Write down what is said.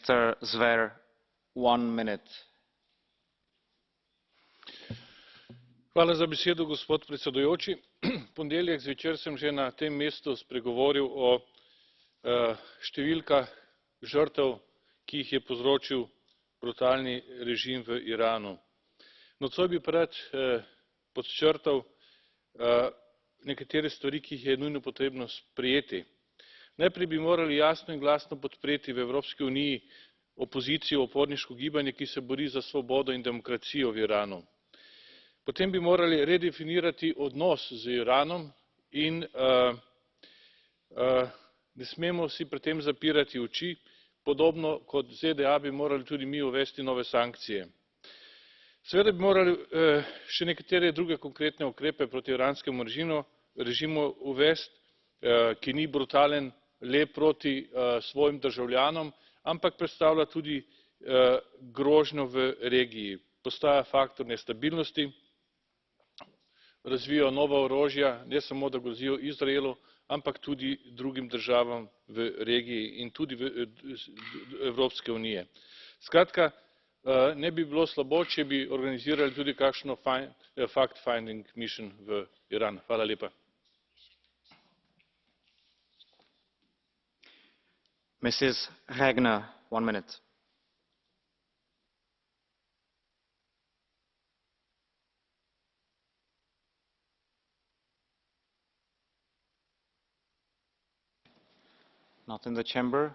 Mr. Zver, 1 minute. Hvala za besedo, gospod predsedujoči. Ponedeljek zvečer sem že na tem mestu spregovoril o številkah žrtev, ki jih je povzročil brutalni režim v Iranu. Nocoj bi pa rad podčrtal nekatere stvari, ki jih je nujno potrebno sprejeti. Najprej bi morali jasno in glasno podpreti v Evropski uniji opozicijo, uporniško gibanje, ki se bori za svobodo in demokracijo v Iranu. Potem bi morali redefinirati odnos z Iranom in ne smemo si pri tem zapirati oči, podobno kot ZDA bi morali tudi mi uvesti nove sankcije. Seveda bi morali še nekatere druge konkretne ukrepe proti iranskemu režimu uvesti, ki ni brutalen le proti svojim državljanom, ampak predstavlja tudi grožnjo v regiji. Postaja faktor nestabilnosti, razvijajo nova orožja, ne samo da grozijo Izraelu, ampak tudi drugim državam v regiji in tudi Evropske unije. Skratka, ne bi bilo slabo, če bi organizirali tudi kakšno fact finding mission v Iran. Hvala lepa. Mrs. Regner, 1 minute. Not in the chamber.